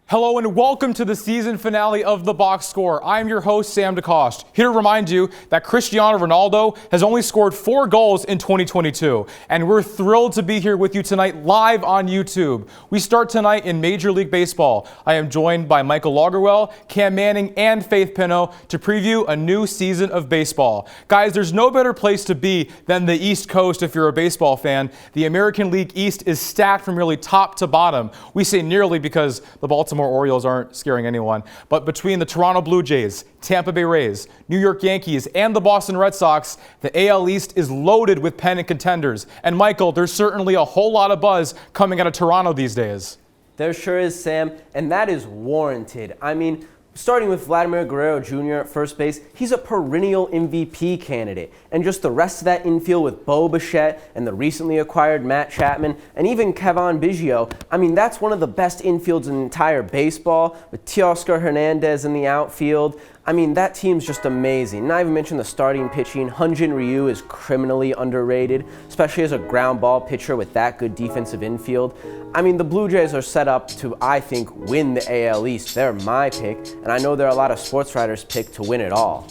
Hello and welcome to the season finale of The Box Score. I'm your host, Sam DeCoste, here to remind you that Cristiano Ronaldo has only scored 4 goals in 2022, and we're thrilled to be here with you tonight live on YouTube. We start tonight in Major League Baseball. I am joined by Michael Lagerwell, Cam Manning, and Faith Pinno to preview a new season of baseball. Guys, there's no better place to be than the East Coast if you're a baseball fan. The American League East is stacked from nearly top to bottom. We say nearly because the Baltimore Orioles aren't scaring anyone. But between the Toronto Blue Jays, Tampa Bay Rays, New York Yankees, and the Boston Red Sox, the AL East is loaded with pennant contenders. And Michael, there's certainly a whole lot of buzz coming out of Toronto these days. There sure is, Sam, and that is warranted. I mean, starting with Vladimir Guerrero Jr. at first base, he's a perennial MVP candidate. And just the rest of that infield with Bo Bichette and the recently acquired Matt Chapman and even Kevin Biggio, I mean, that's one of the best infields in entire baseball with Teoscar Hernandez in the outfield. I mean, that team's just amazing. Not even mention the starting pitching. Hyun-Jin Ryu is criminally underrated, especially as a ground ball pitcher with that good defensive infield. I mean, the Blue Jays are set up to, I think, win the AL East. They're my pick, and I know there are a lot of sports writers' pick to win it all.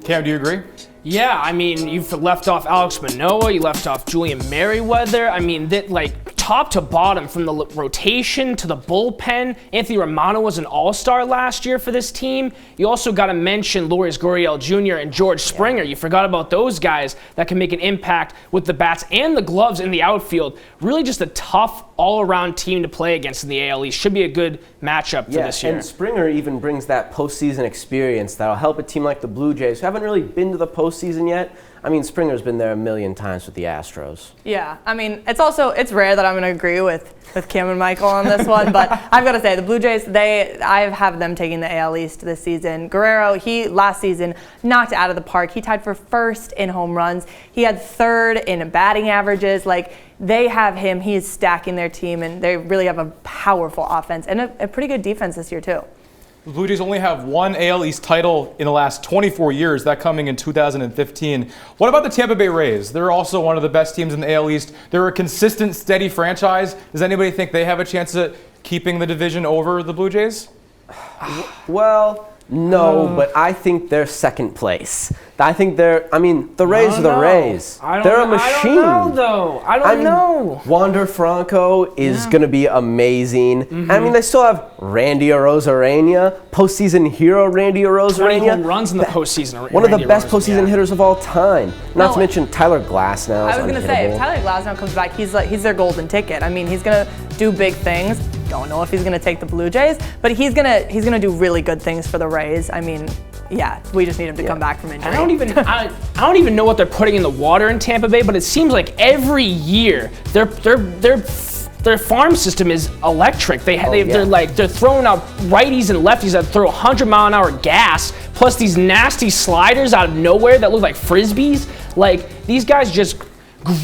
Cam, do you agree? Yeah, I mean, you've left off Alex Manoah, you left off Julian Merriweather. I mean, top to bottom, from the rotation to the bullpen. Anthony Romano was an all-star last year for this team. You also got to mention Lourdes Gurriel Jr. and George Springer. You forgot about those guys that can make an impact with the bats and the gloves in the outfield. Really just a tough all-around team to play against in the AL East. Should be a good matchup for this year. And Springer even brings that postseason experience that'll help a team like the Blue Jays, who haven't really been to the postseason yet. I mean, Springer's been there a million times with the Astros. Yeah, I mean, it's rare that I'm going to agree with Cam and Michael on this one, but I've got to say, the Blue Jays, I have them taking the AL East this season. Guerrero, he last season knocked it out of the park. He tied for first in home runs. He had third in batting averages. Like, they have him. He is stacking their team, and they really have a powerful offense and a pretty good defense this year, too. The Blue Jays only have one AL East title in the last 24 years, that coming in 2015. What about the Tampa Bay Rays? They're also one of the best teams in the AL East. They're a consistent, steady franchise. Does anybody think they have a chance at keeping the division over the Blue Jays? Well, no, but I think they're second place. I think the Rays are the Rays. They're a machine. I don't know, though. I don't know. Wander Franco is going to be amazing. Mm-hmm. I mean, they still have Randy Arozarena, postseason hero Randy Arozarena. 20 home runs in the postseason. One of the best postseason hitters of all time. Not to mention Tyler Glasnow. I was going to say, if Tyler Glasnow comes back, he's their golden ticket. I mean, he's going to do big things. Don't know if he's going to take the Blue Jays, but he's going to do really good things for the Rays. I mean, yeah, we just need him to come back from injury. I don't even know what they're putting in the water in Tampa Bay, but it seems like every year their farm system is electric. They're throwing out righties and lefties that throw 100-mile-an-hour gas, plus these nasty sliders out of nowhere that look like frisbees. Like, these guys just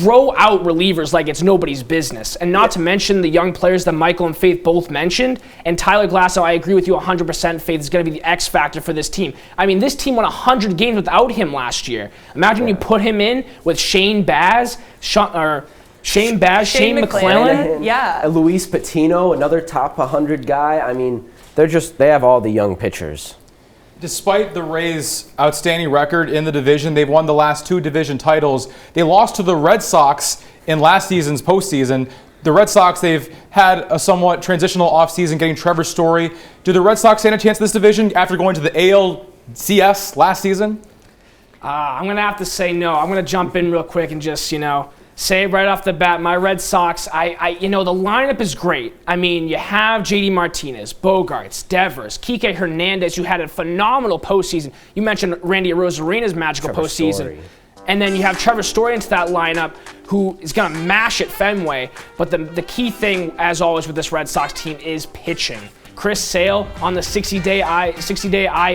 grow out relievers like it's nobody's business. And not to mention the young players that Michael and Faith both mentioned. And Tyler Glasnow, I agree with you 100%, Faith, is going to be the X factor for this team. I mean, this team won 100 games without him last year. Imagine you put him in with Shane McClellan, and Luis Patino, another top 100 guy. I mean, they have all the young pitchers. Despite the Rays' outstanding record in the division, they've won the last 2 division titles. They lost to the Red Sox in last season's postseason. The Red Sox, they've had a somewhat transitional offseason getting Trevor Story. Do the Red Sox stand a chance in this division after going to the ALCS last season? I'm going to have to say no. I'm going to jump in real quick and just, say right off the bat, my Red Sox, the lineup is great. I mean, you have JD Martinez, Bogarts, Devers, Kike Hernandez, who had a phenomenal postseason. You mentioned Randy Arozarena's magical postseason. Story. And then you have Trevor Story into that lineup, who is going to mash at Fenway. But the key thing, as always, with this Red Sox team is pitching. Chris Sale on the 60-day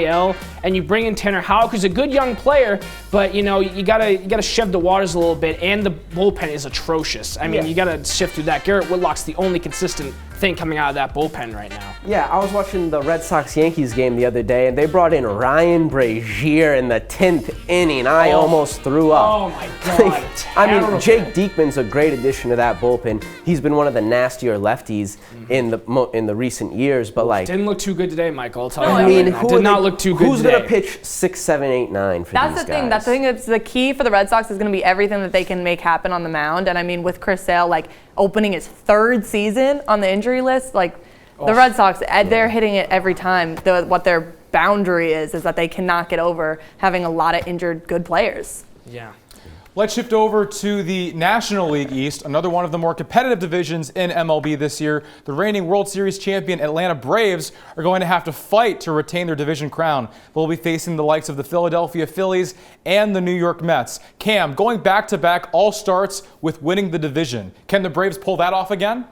IL, and you bring in Tanner Houck, who's a good young player, but you gotta shift the waters a little bit, and the bullpen is atrocious. I mean, you gotta sift through that. Garrett Whitlock's the only consistent thing coming out of that bullpen right now. Yeah, I was watching the Red Sox-Yankees game the other day, and they brought in Ryan Brazier in the 10th inning. I almost threw up. Oh my God! I mean, Jake Diekman's a great addition to that bullpen. He's been one of the nastier lefties in the recent years, but didn't look too good today, Michael. I'll tell you I that mean, right now. Did not look too good Who's today. gonna pitch 6, 7, 8, 9 for That's these the thing. guys? That's the thing. That's the key for the Red Sox is going to be everything that they can make happen on the mound. And I mean, with Chris Sale opening his 3rd season on the injury list, the Red Sox, they're hitting it every time. What their boundary is that they cannot get over having a lot of injured good players. Yeah. Let's shift over to the National League East, another one of the more competitive divisions in MLB this year. The reigning World Series champion Atlanta Braves are going to have to fight to retain their division crown. They'll be facing the likes of the Philadelphia Phillies and the New York Mets. Cam, going back-to-back all starts with winning the division. Can the Braves pull that off again?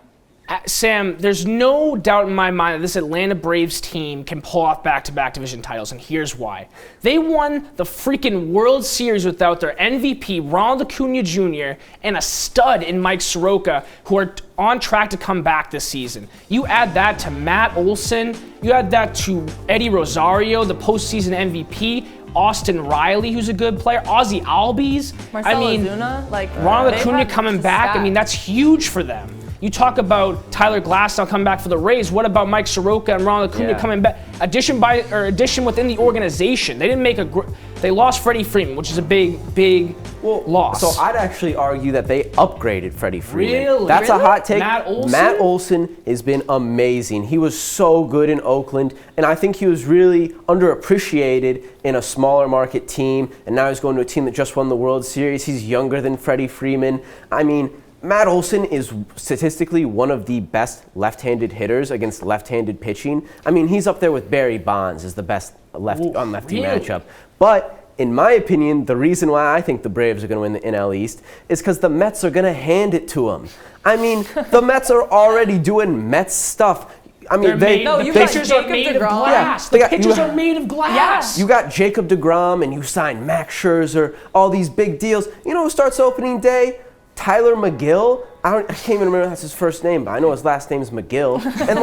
Sam, there's no doubt in my mind that this Atlanta Braves team can pull off back-to-back division titles, and here's why. They won the freaking World Series without their MVP, Ronald Acuna Jr., and a stud in Mike Soroka, who are on track to come back this season. You add that to Matt Olson, you add that to Eddie Rosario, the postseason MVP, Austin Riley, who's a good player, Ozzie Albies. Marcelo Ozuna, Ronald Acuna coming back. I mean, that's huge for them. You talk about Tyler Glasnow coming back for the Rays. What about Mike Soroka and Ronald Acuna coming back? Addition within the organization. They didn't make they lost Freddie Freeman, which is a big loss. So I'd actually argue that they upgraded Freddie Freeman. Really? That's a hot take. Matt Olson has been amazing. He was so good in Oakland, and I think he was really underappreciated in a smaller market team, and now he's going to a team that just won the World Series. He's younger than Freddie Freeman. I mean, Matt Olson is statistically one of the best left-handed hitters against left-handed pitching. I mean, he's up there with Barry Bonds as the best lefty-on-lefty matchup. But in my opinion, the reason why I think the Braves are going to win the NL East is because the Mets are going to hand it to them. I mean, the Mets are already doing Mets stuff. I mean, the pitchers are made of glass. The pitchers are made of glass. You got Jacob deGrom, and you signed Max Scherzer, all these big deals. You know who starts opening day? Tyler McGill. I can't even remember that's his first name, but I know his last name's McGill. And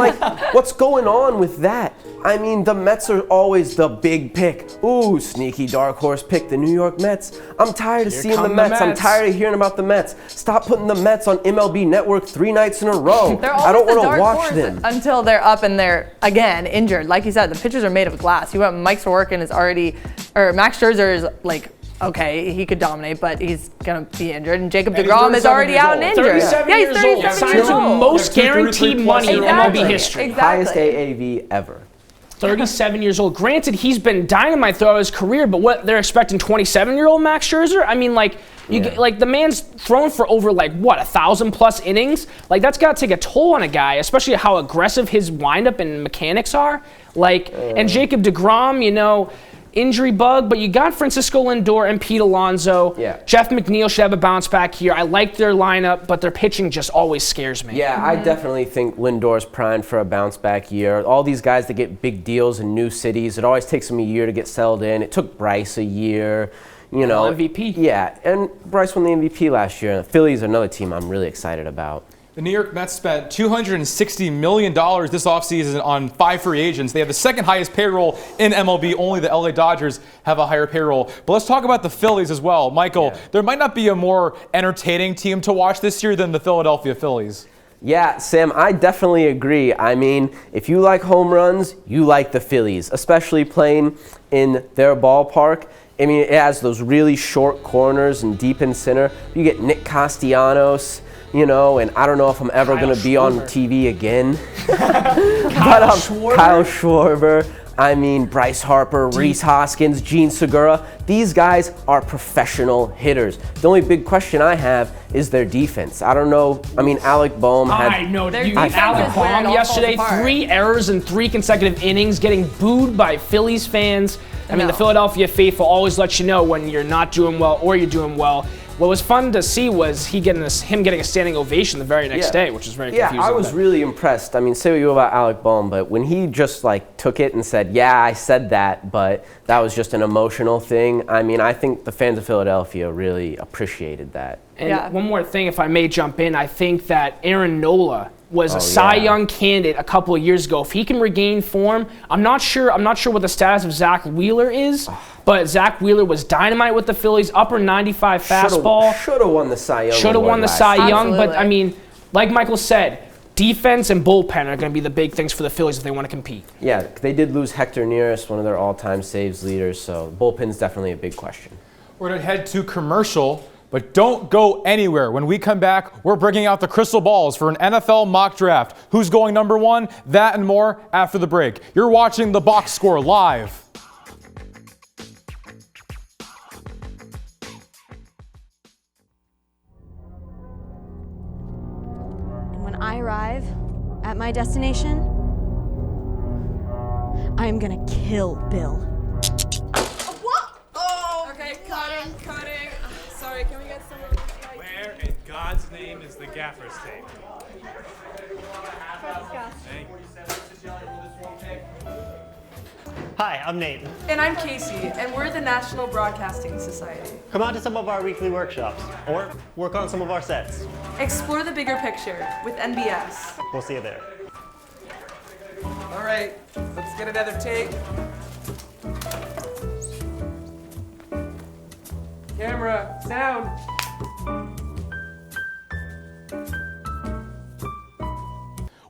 what's going on with that? I mean, the Mets are always the big pick. Ooh, sneaky dark horse pick, the New York Mets. I'm tired of seeing the Mets. I'm tired of hearing about the Mets. Stop putting the Mets on MLB Network 3 nights in a row. I don't want to watch them. Until they're up and they're, again, injured. Like you said, the pitchers are made of glass. You have Mike Sorokin is already, or Max Scherzer is okay, he could dominate, but he's going to be injured. And Jacob deGrom is already out and injured. 37 he's years old. 37 Signed years to old. most guaranteed money in MLB history. Exactly. Highest AAV ever. 37 years old. Granted, he's been dynamite throughout his career, but what they're expecting 27-year-old Max Scherzer? I mean, the man's thrown for over 1,000+ innings. That's got to take a toll on a guy, especially how aggressive his windup and mechanics are. And Jacob deGrom, injury bug, but you got Francisco Lindor and Pete Alonso. Yeah. Jeff McNeil should have a bounce back here. I like their lineup, but their pitching just always scares me. Yeah, I definitely think Lindor's primed for a bounce back year. All these guys that get big deals in new cities, it always takes them a year to get settled in. It took Bryce a year. MVP. Yeah, and Bryce won the MVP last year. The Phillies are another team I'm really excited about. The New York Mets spent $260 million this offseason on 5 free agents. They have the second highest payroll in MLB. Only the LA Dodgers have a higher payroll. But let's talk about the Phillies as well. Michael, there might not be a more entertaining team to watch this year than the Philadelphia Phillies. Yeah, Sam, I definitely agree. I mean, if you like home runs, you like the Phillies, especially playing in their ballpark. I mean, it has those really short corners and deep in center. You get Nick Castellanos, you know, and I don't know if I'm ever going to be on TV again. Kyle Schwarber. I mean, Bryce Harper, Rhys Hoskins, Gene Segura. These guys are professional hitters. The only big question I have is their defense. I don't know. I mean, Alec Boehm had... I know. Alec Boehm yesterday, 3 errors in 3 consecutive innings, getting booed by Phillies fans. I mean, the Philadelphia faithful always let you know when you're not doing well or you're doing well. What was fun to see was him getting a standing ovation the very next day, which is very confusing. Yeah, I was really impressed. I mean, say what you will about Alec Boehm, but when he just like took it and said, yeah, I said that, but that was just an emotional thing. I mean, I think the fans of Philadelphia really appreciated that. And one more thing, if I may jump in, I think that Aaron Nola was a Cy Young candidate a couple of years ago. If he can regain form, I'm not sure what the status of Zach Wheeler is, but Zach Wheeler was dynamite with the Phillies, upper 95 fastball. Should have won the Cy Young. Should have won the Cy Young, Absolutely. but I mean, like Michael said, defense and bullpen are going to be the big things for the Phillies if they want to compete. Yeah, they did lose Hector Neris, one of their all-time saves leaders, so bullpen's definitely a big question. We're going to head to commercial, but don't go anywhere. When we come back, we're bringing out the crystal balls for an NFL mock draft. Who's going number 1? That and more after the break. You're watching The Box Score live. And when I arrive at my destination, I am gonna kill Bill. Cutting. Sorry, can we get some of this light? Where in God's name is the gaffer's tape? Hi, I'm Nate. And I'm Casey, and we're the National Broadcasting Society. Come out to some of our weekly workshops, or work on some of our sets. Explore the bigger picture with NBS. We'll see you there. All right, let's get another take. Camera, sound.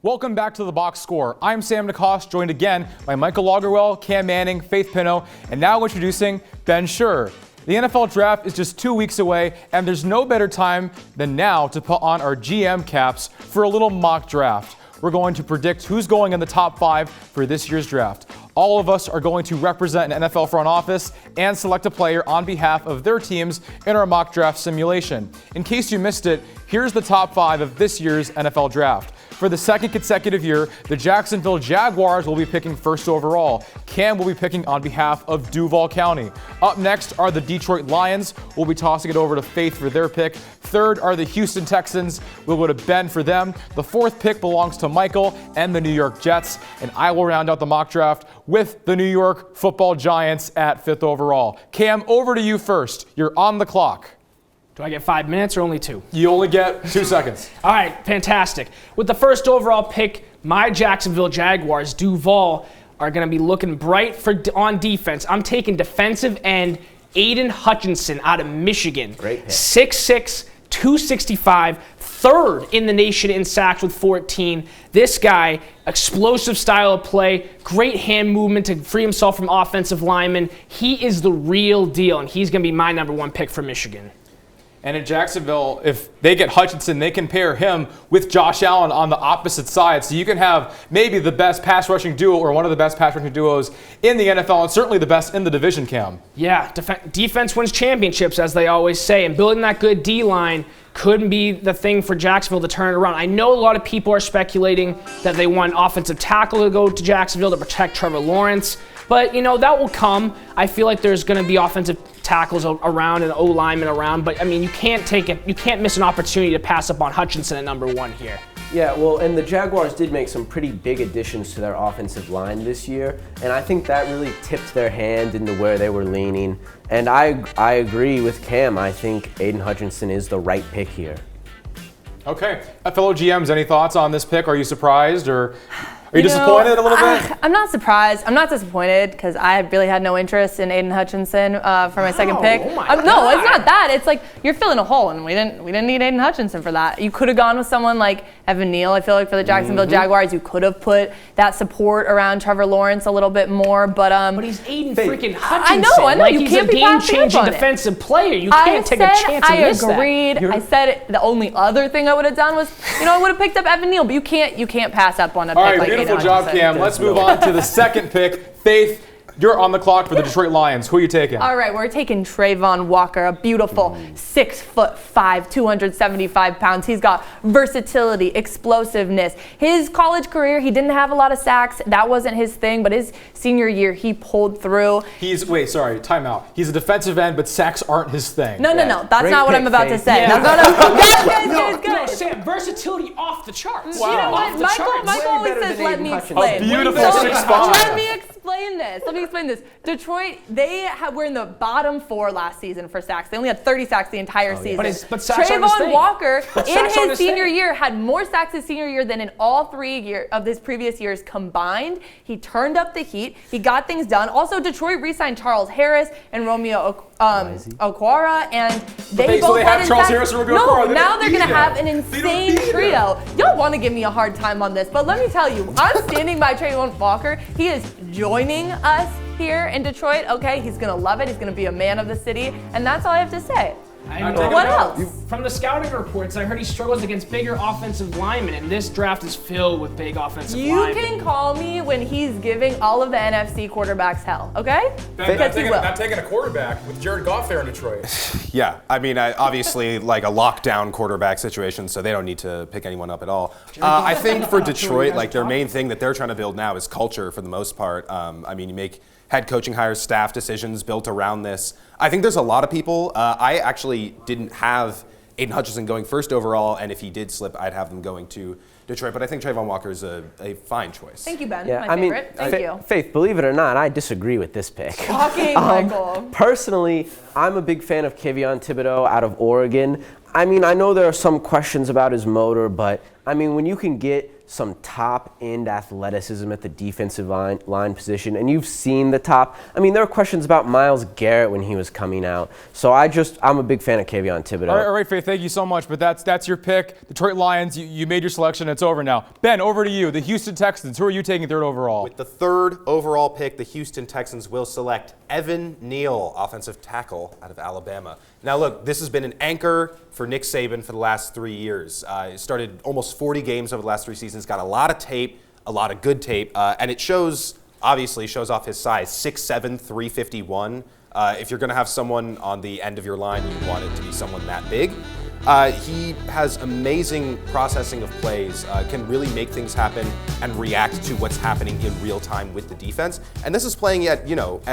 Welcome back to The Box Score. I'm Sam DeCoste, joined again by Michael Lagerwell, Cam Manning, Faith Pinto, and now introducing Ben Schur. The NFL draft is just 2 weeks away, and there's no better time than now to put on our GM caps for a little mock draft. We're going to predict who's going in the top 5 for this year's draft. All of us are going to represent an NFL front office and select a player on behalf of their teams in our mock draft simulation. In case you missed it, here's the top 5 of this year's NFL draft. For the second consecutive year, the Jacksonville Jaguars will be picking first overall. Cam will be picking on behalf of Duval County. Up next are the Detroit Lions. We'll be tossing it over to Faith for their pick. Third are the Houston Texans. We'll go to Ben for them. The 4th pick belongs to Michael and the New York Jets. And I will round out the mock draft with the New York Football Giants at 5th overall. Cam, over to you first. You're on the clock. Do I get 5 minutes or only 2? You only get 2 seconds. All right, fantastic. With the first overall pick, my Jacksonville Jaguars, Duval, are going to be looking bright on defense. I'm taking defensive end Aiden Hutchinson out of Michigan. Great pick. 6'6", 265, 3rd in the nation in sacks with 14. This guy, explosive style of play, great hand movement to free himself from offensive linemen. He is the real deal, and he's going to be my number 1 pick for Michigan. And in Jacksonville, if they get Hutchinson, they can pair him with Josh Allen on the opposite side. So you can have maybe the best pass rushing duo or one of the best pass rushing duos in the NFL and certainly the best in the division, Cam. Yeah, defense wins championships, as they always say, and building that good D-line could be the thing for Jacksonville to turn it around. I know a lot of people are speculating that they want offensive tackle to go to Jacksonville to protect Trevor Lawrence, but you know, that will come. I feel like there's going to be offensive tackles around and O-linemen around, but I mean, you can't miss an opportunity to pass up on Hutchinson at number 1 here. Yeah, well, and the Jaguars did make some pretty big additions to their offensive line this year, and I think that really tipped their hand into where they were leaning. And I agree with Cam. I think Aiden Hutchinson is the right pick here. Okay. Fellow GMs, any thoughts on this pick? Are you surprised or Are you disappointed a little bit? I'm not surprised. I'm not disappointed because I really had no interest in Aiden Hutchinson for my second pick. Oh my No, it's not that. It's like you're filling a hole, and we didn't need Aiden Hutchinson for that. You could have gone with someone like Evan Neal. I feel like for the Jacksonville Jaguars, you could have put that support around Trevor Lawrence a little bit more. But he's Aiden freaking Hutchinson. I know. Like You he's can't a be passing up game-changing on it. defensive player. You can't take a chance and miss that. I agreed. I said the only other thing I would have done was, I would have picked up Evan Neal, but you can't pass up on a pick All right, like beautiful Aiden job, Hutchinson. Cam. Let's move on to the second pick. Faith, you're on the clock for the Detroit Lions. Who are you taking? All right, we're taking TREVON Walker, a beautiful 6'5", 275 pounds. He's got versatility, explosiveness. His college career, he didn't have a lot of sacks. That wasn't his thing, but his senior year, he pulled through. Time out. He's a defensive end, but sacks aren't his thing. No. That's Great not what pick, I'm about to Faith. say. Yeah. That's not what No, good. Sam, versatility off the charts. You know what? Off the charts. Michael always better says, than let Aiden me Hutchinson. explain. A beautiful So, 6'5". Let me explain this. Detroit, were in the bottom 4 last season for sacks. They only had 30 sacks the entire season. But sacks aren't his TREVON thing. Walker, But in sacks aren't his his senior thing. year, had more sacks his senior year than in all 3 of his previous years combined. He turned up the heat. He got things done. Also, Detroit re-signed Charles Harris and Romeo Okwara, and they both have had Charles sacks. Harris and Romeo No, Okwara. They now don't they're need going to them. have an They don't insane need trio. Y'all want to give me a hard time on this, but let me tell you, I'm standing by TREVON Walker. He is joining us here in Detroit. Okay, he's going to love it. He's going to be a man of the city, and that's all I have to say. But What else? From the scouting reports, I heard he struggles against bigger offensive linemen, and this draft is filled with big offensive You linemen. can call me when he's giving all of the NFC quarterbacks hell, okay? Not Because he will. taking a quarterback with Jared Goff there in Detroit. Yeah, I mean, obviously, like a lockdown quarterback situation, so they don't need to pick anyone up at all. I think for Detroit, like their main thing that they're trying to build now is culture for the most part. I mean, you make head coaching hires, staff decisions built around this. I think there's a lot of people. I actually didn't have Aiden Hutchinson going first overall, and if he did slip, I'd have them going to Detroit. But I think TREVON Walker is a fine choice. Thank you, Ben. Yeah, My favorite. Thank you. Faith, believe it or not, I disagree with this pick. Shocking, Michael. Personally, I'm a big fan of Kayvon Thibodeau out of Oregon. I mean, I know there are some questions about his motor, but I mean, when you can get some top-end athleticism at the defensive line position, and you've seen the top. I mean, there were questions about Myles Garrett when he was coming out. So I'm a big fan of Kayvon Thibodeau. All right, Faith, thank you so much. But that's your pick. Detroit Lions, you made your selection. It's over now. Ben, over to you. The Houston Texans. Who are you taking third overall? With the third overall pick, the Houston Texans will select Evan Neal, offensive tackle out of Alabama. Now, look, this has been an anchor for Nick Saban for the last 3 years. He started almost 40 games over the last 3 seasons, got a lot of tape, a lot of good tape, and it obviously shows off his size, 6'7", 351. If you're going to have someone on the end of your line, you want it to be someone that big. He has amazing processing of plays, can really make things happen and react to what's happening in real time with the defense. And this is playing at,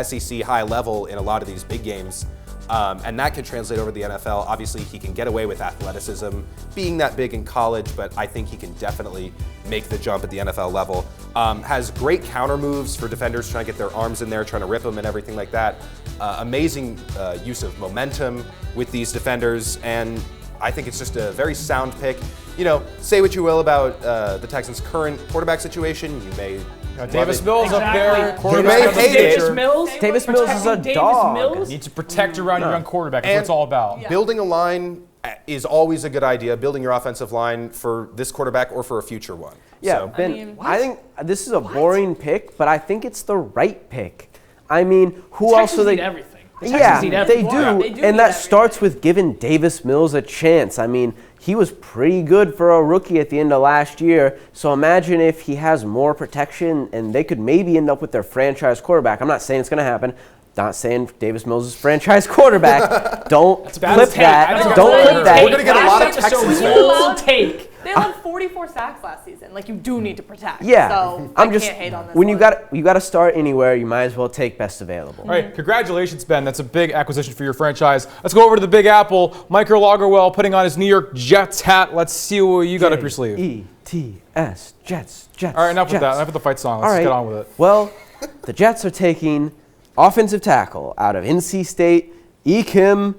SEC high level in a lot of these big games. And that can translate over to the NFL. Obviously, he can get away with athleticism, being that big in college, but I think he can definitely make the jump at the NFL level. Has great counter moves for defenders trying to get their arms in there, trying to rip them and everything like that. Amazing use of momentum with these defenders, and I think it's just a very sound pick. Say what you will about the Texans' current quarterback situation. You may Davis Mills up there. You may hate it. Davis Mills is a dog. You need to protect around your young quarterback. That's what it's all about. Yeah. Building a line is always a good idea. Building your offensive line for this quarterback or for a future one. Yeah, So, Ben, I think this is a boring pick, but I think it's the right pick. I mean, who else are they? Need everything. The Yeah, Texans need they everything. do, They do and need that everything. starts with giving Davis Mills a chance. I mean, he was pretty good for a rookie at the end of last year, so imagine if he has more protection and they could maybe end up with their franchise quarterback. I'm not saying it's going to happen. Not saying Davis Mills is franchise quarterback. Don't clip that. Don't clip that. We're going to get a lot of Texans fans. Take. They allowed 44 sacks last season. Like, you do need to protect. Yeah, So I'm I just can't hate on this when one. you got to start anywhere, you might as well take best available. All right, congratulations, Ben. That's a big acquisition for your franchise. Let's go over to the Big Apple. Michael Lagerwell putting on his New York Jets hat. Let's see what you got up your sleeve. E-T-S, Jets. All right, enough with that. Enough with the fight song. Let's just get on with it. Well, the Jets are taking offensive tackle out of NC State, EKWONU.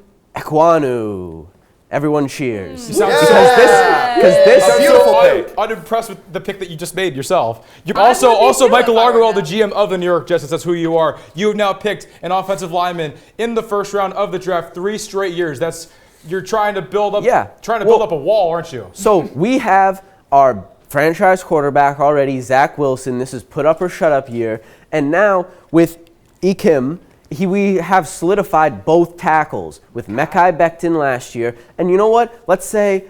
Everyone cheers. You sound Because this Beautiful pick. unimpressed with the pick that you just made yourself. You also Michael Lagerwell, the GM of the New York Jets, that's who you are. You have now picked an offensive lineman in the first round of the draft 3 straight years. You're trying to build up build up a wall, aren't you? So we have our franchise quarterback already, Zach Wilson. This is put up or shut up year. And now with IKEM, we have solidified both tackles with Mekhi Becton last year. And you know what? Let's say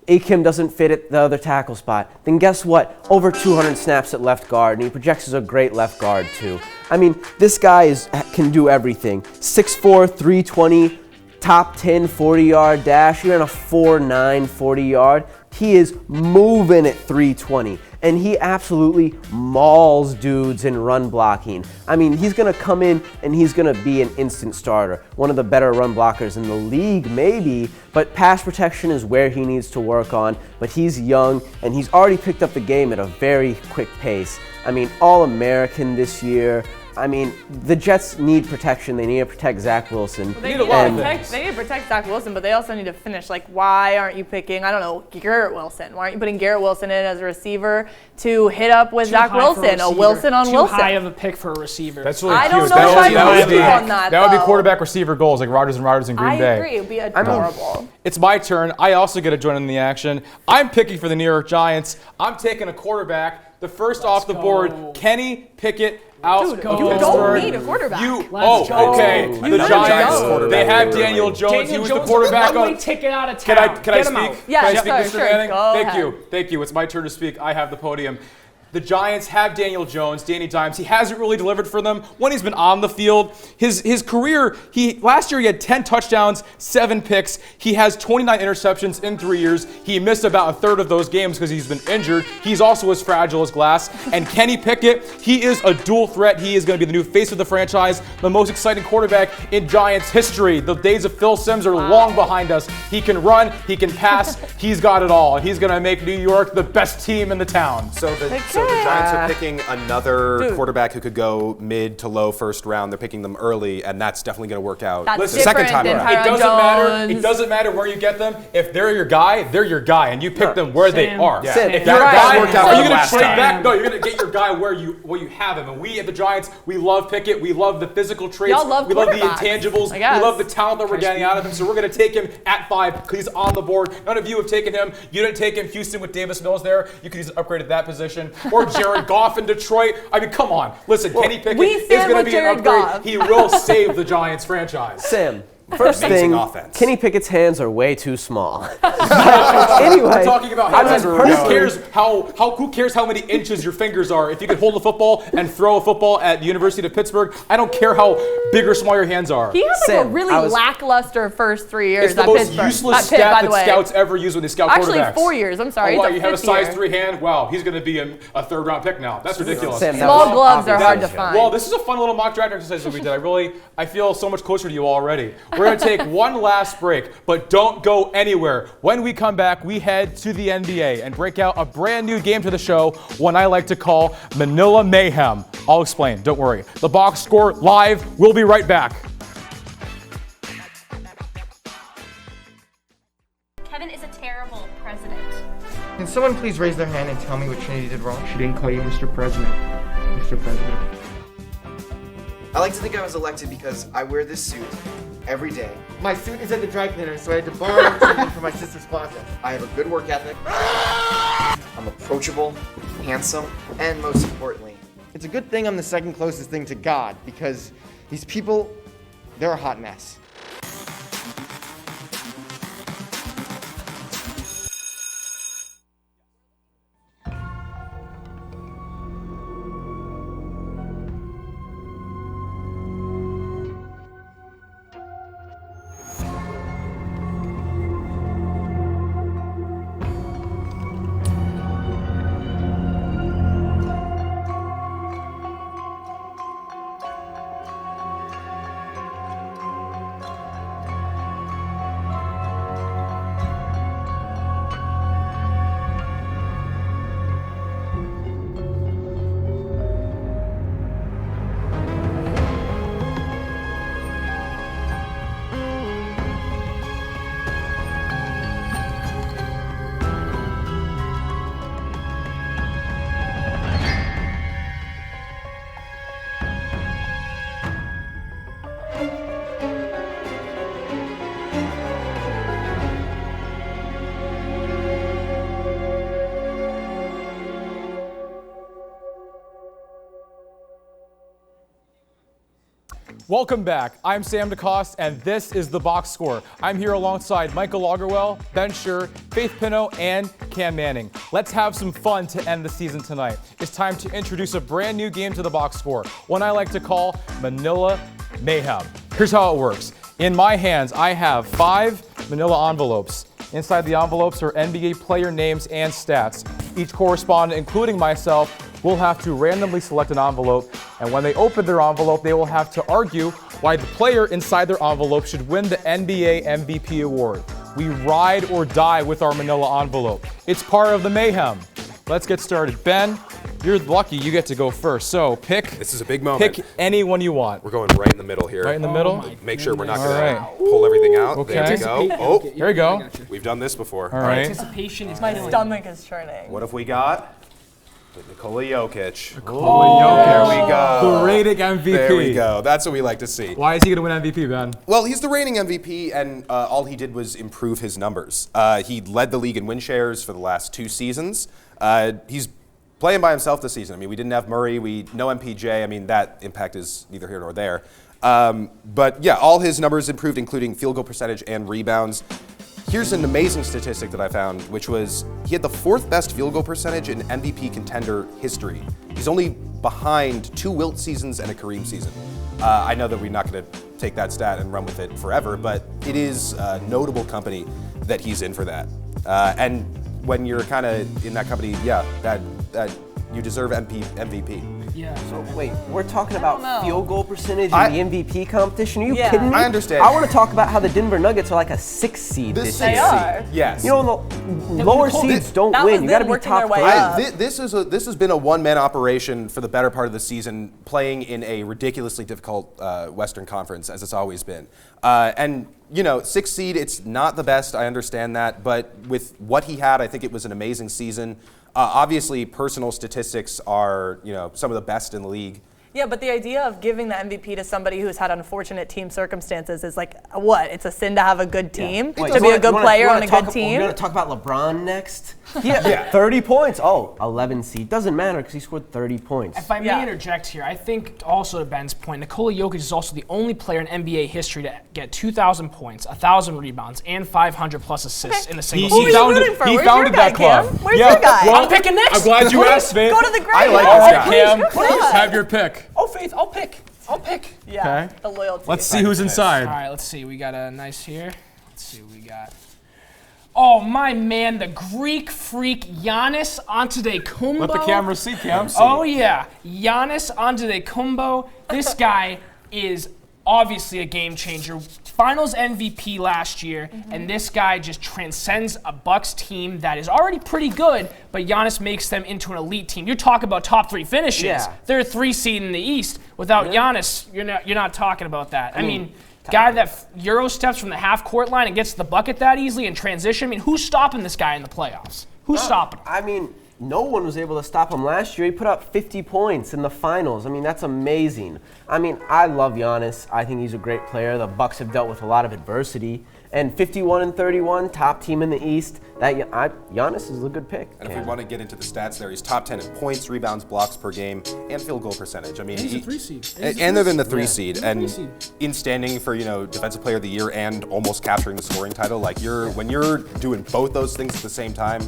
IKEM doesn't fit at the other tackle spot. Then guess what? Over 200 snaps at left guard, and he projects as a great left guard too. I mean, this guy can do everything. 6'4", 320, top 10 40-yard dash. He ran a 4.9 40-yard. He is moving at 320. And he absolutely mauls dudes in run blocking. I mean, he's going to come in and he's going to be an instant starter. One of the better run blockers in the league, maybe, but pass protection is where he needs to work on. But he's young, and he's already picked up the game at a very quick pace. I mean, All-American this year. I mean, the Jets need protection. They need to protect Zach Wilson. Well, they need to protect Zach Wilson, but they also need to finish. Like, why aren't you picking, I don't know, Garrett Wilson? Why aren't you putting Garrett Wilson in as a receiver to hit up with Zach Wilson? A Wilson on Wilson. Too high of a pick for a receiver. That's really I cute. don't know if I'm with you on that, That would be though. quarterback receiver goals like Rodgers and Rodgers in Green Bay. I agree. It would be adorable. It's my turn. I also get to join in the action. I'm picking for the New York Giants. I'm taking a quarterback. The first off the board, Kenny Pickett. Dude, you don't need a quarterback. Okay. The Giants, they have Daniel Jones. He was the quarterback on. One-way ticket out of town. Can I speak? Yeah, Can I speak, Mr. Manning? Thank you. Thank you. It's my turn to speak. I have the podium. The Giants have Daniel Jones, Danny Dimes. He hasn't really delivered for them when he's been on the field. His career, last year he had 10 touchdowns, 7 picks. He has 29 interceptions in 3 years. He missed about a third of those games because he's been injured. He's also as fragile as glass. And Kenny Pickett, he is a dual threat. He is going to be the new face of the franchise, the most exciting quarterback in Giants history. The days of Phil Simms are long behind us. He can run, he can pass, he's got it all. He's going to make New York the best team in the town. So the Giants are picking another quarterback who could go mid to low first round. They're picking them early, and that's definitely going to work out That's the second time different around. than Tyron It doesn't matter where you get them. If they're your guy, and you pick them where they are. Yeah. Sam, If you're that right. guy worked out are for you the going to last trade time. back? No, you're going to get your guy where you have him. And we at the Giants, we love Pickett. We love the physical traits. Y'all love we love the quarterbacks, intangibles. I guess. We love the talent that we're getting out of him. So we're going to take him at 5 because he's on the board. None of you have taken him. You didn't take him. Houston with Davis Mills there. You could easily upgrade at that position. Or Jared Goff in Detroit. I mean, come on. Listen, Kenny Pickett we is stand going to with be an Jared upgrade. Goff. He will save the Giants franchise. Sam, first Amazing thing, offense. Kenny Pickett's hands are way too small. We're Anyway, talking about I mean, who cares how many inches your fingers are? If you could hold a football and throw a football at the University of Pittsburgh, I don't care how big or small your hands are. He had like Sam, a really I was- lackluster first 3 years It's the at most Pittsburgh. useless At Pitt, stat by the that way. scouts ever use when they scout Actually, quarterbacks. 4 years. I'm sorry. Oh, wow, It's you have a fifth size year. 3 hand? Wow, he's going to be a third-round pick now. That's ridiculous. Sam, that Small was gloves are obvious. hard to find. Well, this is a fun little mock draft exercise that we did. I feel so much closer to you already. We're going to take one last break, but don't go anywhere. When we come back, we head to the NBA and break out a brand new game to the show, one I like to call Manila Mayhem. I'll explain, don't worry. The Box Score live. We'll be right back. Kevin is a terrible president. Can someone please raise their hand and tell me what Trinity did wrong? She didn't call you Mr. President. Mr. President. I like to think I was elected because I wear this suit every day. My suit is at the dry cleaner, so I had to borrow something from my sister's closet. I have a good work ethic. I'm approachable, handsome, and most importantly, It's a good thing I'm the second closest thing to God, because these people, they're a hot mess. Welcome back. I'm Sam DeCoste, and this is the Box Score. I'm here alongside Michael Lagerwell, Ben Schur, Faith Pinot, and Cam Manning. Let's have some fun to end the season tonight. It's time to introduce a brand new game to the Box Score, one I like to call Manila Mayhem. Here's how it works. In my hands, I have 5 manila envelopes. Inside the envelopes are NBA player names and stats. Each correspondent, including myself, will have to randomly select an envelope, and when they open their envelope, they will have to argue why the player inside their envelope should win the NBA MVP award. We ride or die with our manila envelope. It's part of the mayhem. Let's get started. Ben, you're lucky you get to go first, so pick. This is a big moment. Pick anyone you want. We're going right in the middle here. Right in the middle? Make sure we're not going to pull everything out. Okay. There we go. Oh, there you go. We've done this before. All right. Anticipation is My stomach is churning. What have we got? Nikola Jokic. There we go. The reigning MVP. There we go. That's what we like to see. Why is he going to win MVP, Ben? Well, he's the reigning MVP, and all he did was improve his numbers. He led the league in win shares for the last 2 seasons. He's playing by himself this season. I mean, we didn't have Murray, no MPJ. I mean, that impact is neither here nor there. But yeah, all his numbers improved, including field goal percentage and rebounds. Here's an amazing statistic that I found, which was he had the 4th best field goal percentage in MVP contender history. He's only behind 2 Wilt seasons and a Kareem season. I know that we're not going to take that stat and run with it forever, but it is a notable company that he's in for that. And when you're kind of in that company, yeah, that you deserve MVP. Yeah. So wait, we're talking about field goal percentage in the MVP competition? Are you kidding me? I understand. I want to talk about how the Denver Nuggets are like a 6 seed this year. They are. Yes. You know, the lower seeds don't win. You got to be top 3. This has been a one-man operation for the better part of the season, playing in a ridiculously difficult Western Conference, as it's always been. And you know, 6 seed, it's not the best. I understand that, but with what he had, I think it was an amazing season. Obviously, personal statistics are, some of the best in the league. Yeah, but the idea of giving the MVP to somebody who's had unfortunate team circumstances is like, what? It's a sin to have a good team? Yeah. To be a good player on a good team? We're going to talk about LeBron next? Yeah. 30 points. Oh, 11 seed. Doesn't matter because he scored 30 points. If I may interject here, I think also to Ben's point, Nikola Jokic is also the only player in NBA history to get 2,000 points, 1,000 rebounds, and 500+ assists in a single season. He founded that club. Where's your guy? Well, I'm picking next. I'm glad you asked, Faith. Go to the grave. I like this guy. Cam, have your pick. Oh, Faith, I'll pick. Yeah, the loyalty. Let's see who's inside. All right, let's see. We got a nice here. Let's see what we got. Oh, my man, the Greek freak, Giannis Antetokounmpo. Let the camera see, Cam. Oh, yeah. Giannis Antetokounmpo. This guy is obviously a game changer. Finals MVP last year, and this guy just transcends a Bucks team that is already pretty good, but Giannis makes them into an elite team. You're talking about top 3 finishes. Yeah. They're a 3 seed in the East. Without Giannis, you're not talking about that. I mean guy that Euro steps from the half-court line and gets to the bucket that easily in transition. I mean, who's stopping this guy in the playoffs? Who's stopping him? I mean, no one was able to stop him last year. He put up 50 points in the finals. I mean, that's amazing. I mean, I love Giannis. I think he's a great player. The Bucks have dealt with a lot of adversity. And 51-31, top team in the East. Giannis is a good pick. And if we want to get into the stats there, he's top 10 in points, rebounds, blocks per game, and field goal percentage. I mean, he's a 3 seed. And they're in the 3 seed. And in standing for, Defensive Player of the Year and almost capturing the scoring title, like when you're doing both those things at the same time,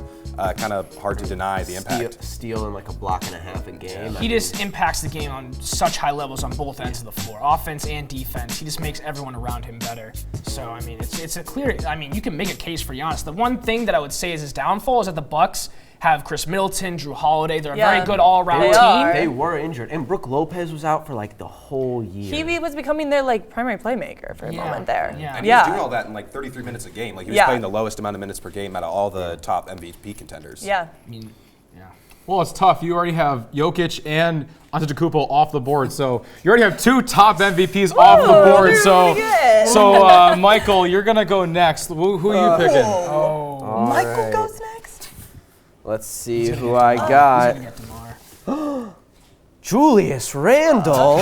kind of hard to deny the impact. Stealing like a block and a half a game. He just impacts the game on such high levels on both ends of the floor, offense and defense. He just makes everyone around him better. So, I mean, it's a clear, you can make a case for Giannis. The one thing that I would say is his downfall is that the Bucks have Chris Middleton, Drew Holiday. They're a very good all-around team. They were injured. And Brook Lopez was out for like the whole year. He was becoming their primary playmaker for a moment there. Yeah. And he was doing all that in 33 minutes a game. Like he was playing the lowest amount of minutes per game out of all the top MVP contenders. Yeah. Well, it's tough. You already have Jokic and Antetokounmpo off the board, so you already have 2 top MVPs off the board. So, Michael, you're gonna go next. Who are you picking? Michael goes next. Let's see who I got. Julius Randle.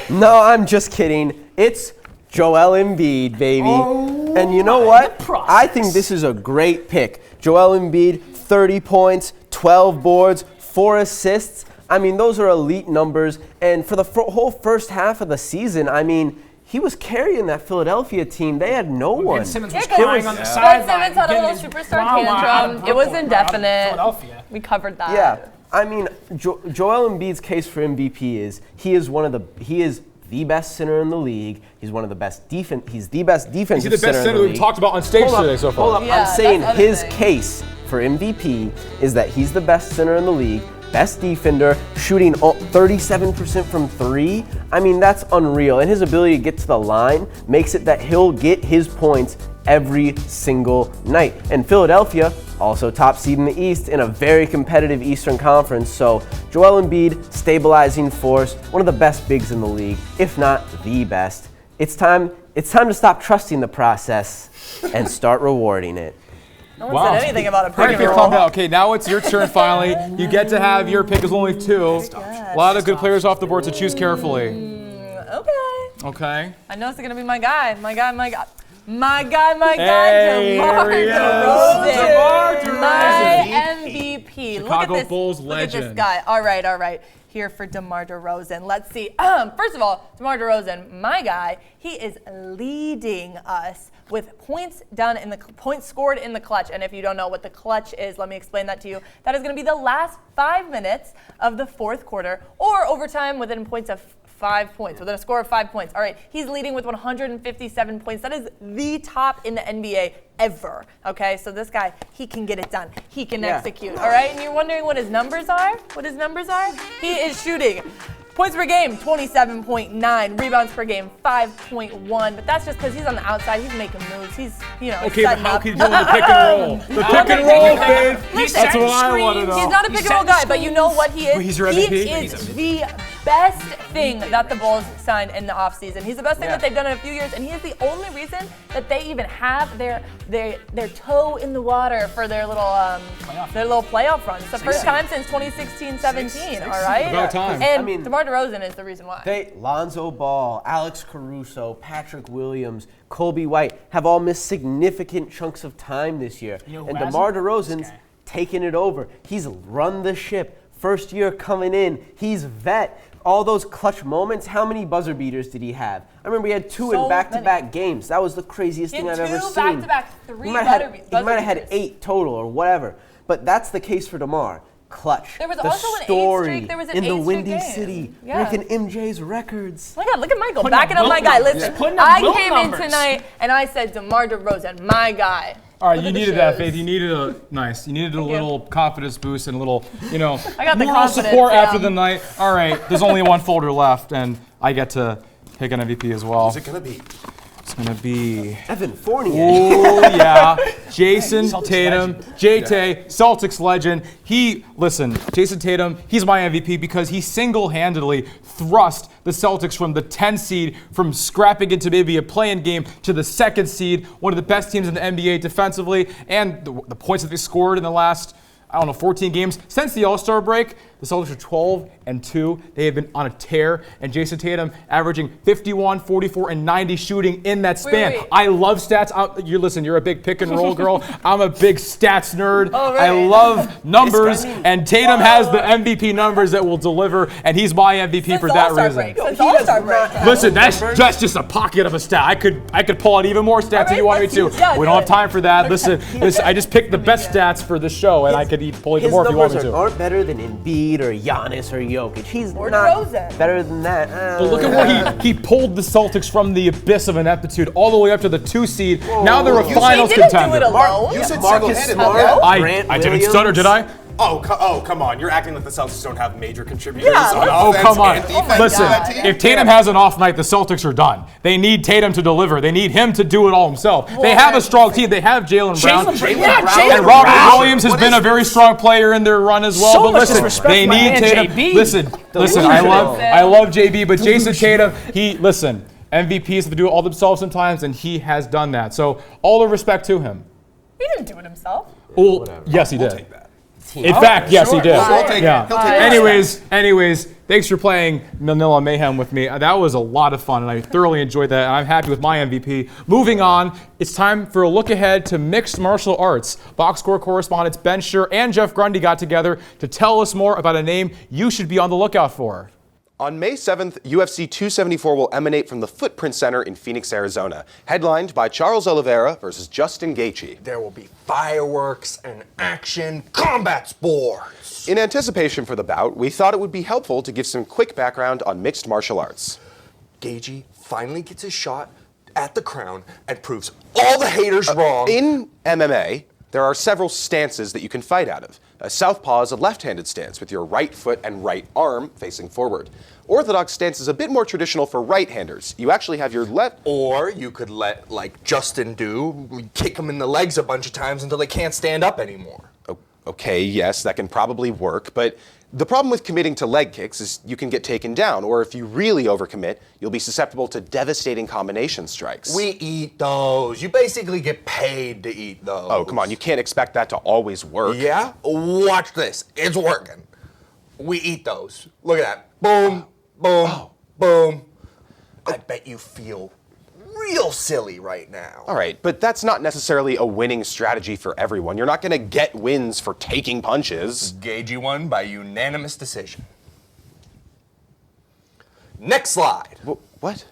No, I'm just kidding. It's Joel Embiid, baby. And you know what? I think this is a great pick. Joel Embiid, 30 points, 12 boards, 4 assists. I mean, those are elite numbers. And for the whole first half of the season, I mean, he was carrying that Philadelphia team. They had no one. Ben Simmons was crying on the sideline. Ben Simmons had a little superstar tantrum. It was indefinite. We covered that. Yeah. I mean, Joel Embiid's case for MVP is he is the best center in the league. He's one of the best He's the best defensive center in the league. He's the best center we've talked about on stage today so far. Hold up. I'm saying his case for MVP is that he's the best center in the league, best defender, shooting 37% from 3. I mean, that's unreal. And his ability to get to the line makes it that he'll get his points every single night. And Philadelphia, also top seed in the East in a very competitive Eastern Conference. So Joel Embiid, stabilizing force, one of the best bigs in the league, if not the best. It's time to stop trusting the process and start rewarding it. No one said anything about a pick and roll. Okay, now it's your turn finally. You get to have your pick is only 2. A lot of good players off the board, so choose carefully. Okay. Okay. I know it's going to be my guy. My guy, DEMAR DEROZAN. My MVP. Chicago Look at this. Bulls Look at this legend. guy. All right. Here for DEMAR DEROZAN. Let's see. First of all, DEMAR DEROZAN, my guy, he is leading us with points scored in the clutch. And if you don't know what the clutch is, let me explain that to you. That is going to be the last 5 minutes of the fourth quarter or overtime within points of 5 points, within a score of 5 points. All right, he's leading with 157 points. That is the top in the NBA ever. Okay, so this guy, he can get it done. He can execute. All right, and you're wondering what his numbers are? He is shooting points per game, 27.9. Rebounds per game, 5.1. But that's just because he's on the outside. He's making moves. He's, okay, but how can he do the pick and roll? The pick and roll, babe. That's what I want to know. He's not a pick and roll guy, but you know what he is? He's your MVP? He is the best thing that the Bulls signed in the offseason. He's the best thing that they've done in a few years, and he is the only reason that they even have their toe in the water for their little playoff run. It's the first time since 2016-17. All right. About time. And DEMAR DEROZAN is the reason why. Lonzo Ball, Alex Caruso, Patrick Williams, Kobe White have all missed significant chunks of time this year. And DEMAR DEROZAN's taken it over. He's run the ship. First year coming in, he's vet. All those clutch moments, how many buzzer beaters did he have? I remember he had 2 in back-to-back games. That was the craziest thing I've ever seen. 2 back-to-back, 3 he might have had 8 total or whatever. But that's the case for DEMAR. Clutch. There was the also an story 8 streak. There was an in the 8 Windy streak City, game. breaking MJ's records. Oh my God, look at Michael backing up my guy. Listen, I came in tonight and I said DEMAR DEROZAN, my guy. All right, you needed that, Faith. You needed a little confidence boost and a little, I got the moral confidence, support after the night. All right, there's only one folder left, and I get to pick an MVP as well. Who's it gonna be? It's gonna be Evan Fournier. Oh yeah, Jason Tatum, JT, Celtics legend. Jason Tatum, he's my MVP because he single-handedly thrust the Celtics from the 10 seed, from scrapping into maybe a play-in game to the 2nd seed, one of the best teams in the NBA defensively, and the points that they scored in the last 14 games since the All-Star break. The Celtics are 12-2. They have been on a tear, and Jason Tatum averaging 51, 44, and 90 shooting in that span. Wait. I love stats. You're a big pick and roll girl. I'm a big stats nerd. Oh, really? I love numbers, and Tatum has the MVP numbers that will deliver, and he's my MVP for that reason. Since All-Star break. Listen, that's just a pocket of a stat. I could pull out even more stats if you wanted me to. We don't have time for that. Listen, I just picked the best stats for the show, and I could pull even more if you want me to. His numbers aren't better than Embiid or Giannis or Jokic. He's Or not DeRozan. better than that. But look at where he pulled the Celtics from the abyss of ineptitude all the way up to the 2 seed. Now they're a finals contender. He didn't do it alone. You said Marcus single-handed. Smart, I Grant didn't Williams. stutter, did I? Oh, come on. You're acting like the Celtics don't have major contributors Yeah, on Oh, offense come on. and defense. Listen, on that team. if Tatum has an off night, the Celtics are done. They need Tatum to deliver. They need him to do it all himself. They have a strong team. They have Jaylen Brown. And Robert Williams has been a very strong player in their run as well. So But much listen, disrespect they for my need man, Tatum. JB. Listen, I love JB, but Jason Tatum, MVPs have to do it all themselves sometimes, and he has done that. So all the respect to him. He didn't do it himself. Well, yes, he did. We'll take that. In fact, yes, he did. He'll take it. Anyways, Thanks for playing Manila Mayhem with me. That was a lot of fun, and I thoroughly enjoyed that, and I'm happy with my MVP. Moving on, it's time for a look ahead to mixed martial arts. Box Score correspondents Ben Schur and Jeff Grundy got together to tell us more about a name you should be on the lookout for. On May 7th, UFC 274 will emanate from the Footprint Center in Phoenix, Arizona, headlined by Charles Oliveira versus Justin Gaethje. There will be fireworks and action, combat sports. In anticipation for the bout, we thought it would be helpful to give some quick background on mixed martial arts. Gaethje finally gets his shot at the crown and proves all the haters wrong. In MMA, there are several stances that you can fight out of. A southpaw is a left-handed stance with your right foot and right arm facing forward. Orthodox stance is a bit more traditional for right-handers. You actually have your left... Or you could let, like Justin do, kick them in the legs a bunch of times until they can't stand up anymore. Okay, yes, that can probably work, but the problem with committing to leg kicks is you can get taken down, or if you really overcommit, you'll be susceptible to devastating combination strikes. We eat those. You basically get paid to eat those. Oh, come on, you can't expect that to always work. Yeah? Watch this. It's working. We eat those. Look at that. Boom, boom, boom. I bet you feel real silly right now. All right, but that's not necessarily a winning strategy for everyone. You're not going to get wins for taking punches. Gaethje won by unanimous decision. Next slide. What?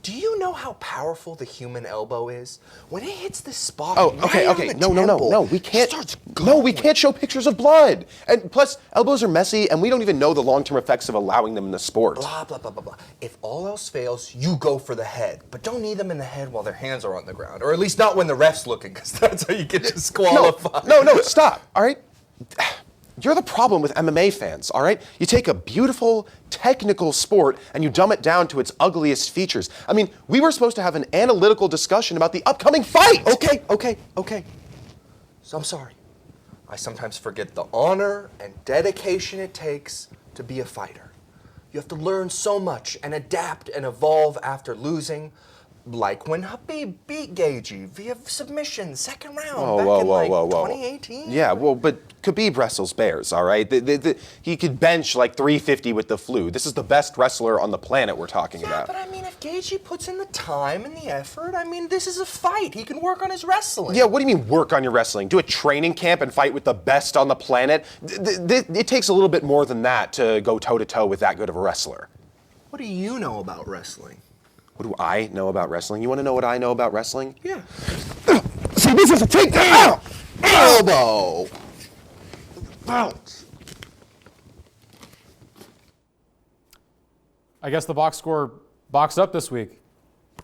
Do you know how powerful the human elbow is? When it hits the spot, Oh, okay. No, we can't. No, we can't show pictures of blood. And plus, elbows are messy, and we don't even know the long-term effects of allowing them in the sport. Blah, blah, blah, blah, blah. If all else fails, you go for the head. But don't knee them in the head while their hands are on the ground. Or at least not when the ref's looking, because that's how you get disqualified. No, stop, all right? You're the problem with MMA fans, all right? You take a beautiful, technical sport and you dumb it down to its ugliest features. I mean, we were supposed to have an analytical discussion about the upcoming fight. Okay. So I'm sorry. I sometimes forget the honor and dedication it takes to be a fighter. You have to learn so much and adapt and evolve after losing. Like when Habib beat Gaethje via submission, second round, back in 2018. Yeah, well, but Khabib wrestles bears, all right? He could bench like 350 with the flu. This is the best wrestler on the planet we're talking about. But I mean, if Gaethje puts in the time and the effort, I mean, this is a fight. He can work on his wrestling. Yeah, what do you mean work on your wrestling? Do a training camp and fight with the best on the planet? It takes a little bit more than that to go toe-to-toe with that good of a wrestler. What do you know about wrestling? What do I know about wrestling? You want to know what I know about wrestling? Yeah. See, this is a takedown! Elbow! Bounce. I guess the box score boxed up this week.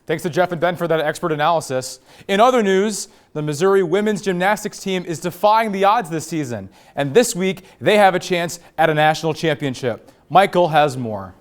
Thanks to Jeff and Ben for that expert analysis. In other news, the Missouri women's gymnastics team is defying the odds this season. And this week, they have a chance at a national championship. Michael has more.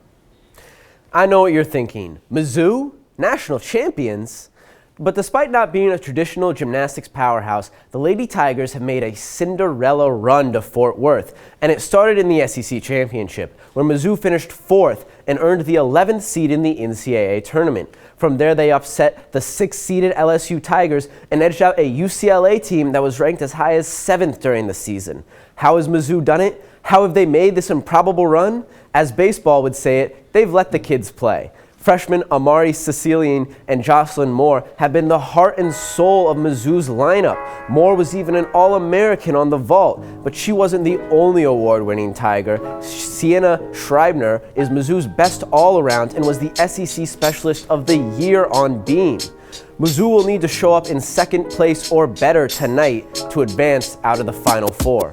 I know what you're thinking. Mizzou? National champions? But despite not being a traditional gymnastics powerhouse, the Lady Tigers have made a Cinderella run to Fort Worth. And it started in the SEC Championship, where Mizzou finished 4th and earned the 11th seed in the NCAA tournament. From there, they upset the 6th-seeded LSU Tigers and edged out a UCLA team that was ranked as high as 7th during the season. How has Mizzou done it? How have they made this improbable run? As baseball would say it, they've let the kids play. Freshmen Amari Cecilian and Jocelyn Moore have been the heart and soul of Mizzou's lineup. Moore was even an All-American on the vault, but she wasn't the only award-winning Tiger. Sienna Schreibner is Mizzou's best all-around and was the SEC Specialist of the Year on Beam. Mizzou will need to show up in 2nd place or better tonight to advance out of the Final Four.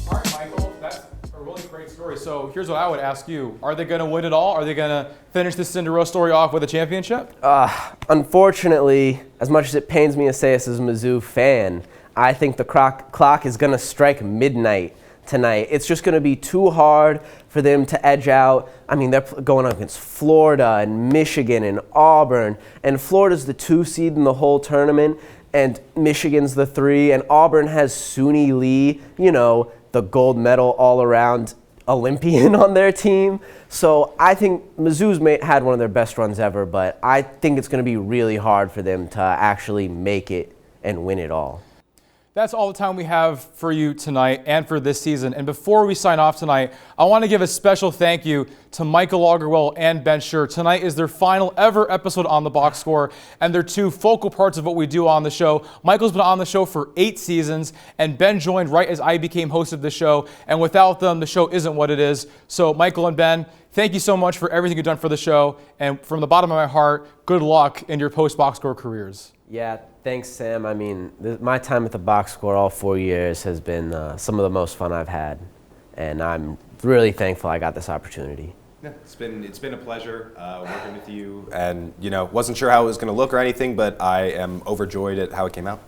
All right, Michael, that's a really great story. So here's what I would ask you. Are they going to win it all? Are they going to finish this Cinderella story off with a championship? Unfortunately, as much as it pains me to say this as a Mizzou fan, I think the clock is going to strike midnight tonight. It's just going to be too hard for them to edge out. I mean, they're going up against Florida and Michigan and Auburn, and Florida's the 2 seed in the whole tournament, and Michigan's the 3, and Auburn has Suni Lee, you know, the gold medal all-around Olympian on their team. So I think Mizzou's had one of their best runs ever, but I think it's going to be really hard for them to actually make it and win it all. That's all the time we have for you tonight and for this season. And before we sign off tonight, I want to give a special thank you to Michael Lagerwell and Ben Scher. Tonight is their final ever episode on the Box Score, and they're two focal parts of what we do on the show. Michael's been on the show for 8 seasons, and Ben joined right as I became host of the show. And without them, the show isn't what it is. So Michael and Ben, thank you so much for everything you've done for the show. And from the bottom of my heart, good luck in your post-Box Score careers. Yeah, thanks, Sam. I mean, my time at the Box Score all 4 years has been some of the most fun I've had, and I'm really thankful I got this opportunity. Yeah, it's been a pleasure working with you, and wasn't sure how it was going to look or anything, but I am overjoyed at how it came out.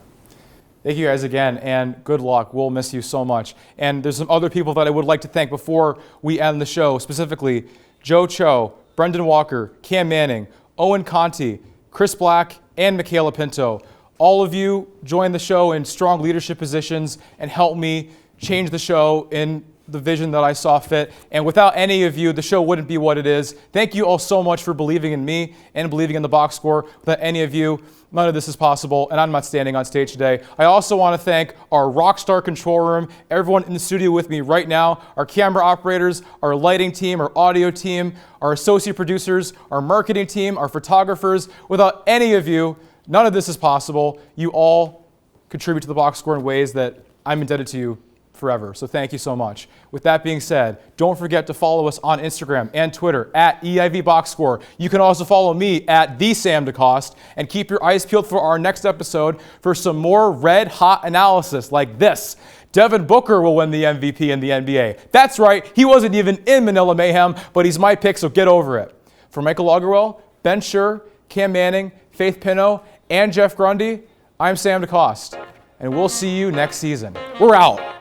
Thank you guys again, and good luck. We'll miss you so much. And there's some other people that I would like to thank before we end the show, specifically Joe Cho, Brendan Walker, Cam Manning, Owen Conti, Chris Black, and Michaela Pinto. All of you joined the show in strong leadership positions and helped me change the show in the vision that I saw fit. And without any of you, the show wouldn't be what it is. Thank you all so much for believing in me and believing in the Box Score. Without any of you, none of this is possible, and I'm not standing on stage today. I also want to thank our rockstar control room, everyone in the studio with me right now, our camera operators, our lighting team, our audio team, our associate producers, our marketing team, our photographers. Without any of you, none of this is possible. You all contribute to the Box Score in ways that I'm indebted to you forever. So thank you so much. With that being said, don't forget to follow us on Instagram and Twitter at EIV Box Score. You can also follow me at the Sam DeCoste, and keep your eyes peeled for our next episode for some more red hot analysis like this. Devin Booker will win the MVP in the NBA. That's right, he wasn't even in Manila Mayhem, but he's my pick, so get over it. For Michael Lagerwell, Ben Scher, Cam Manning, Faith Pinto, and Jeff Grundy, I'm Sam DeCoste, and we'll see you next season. We're out.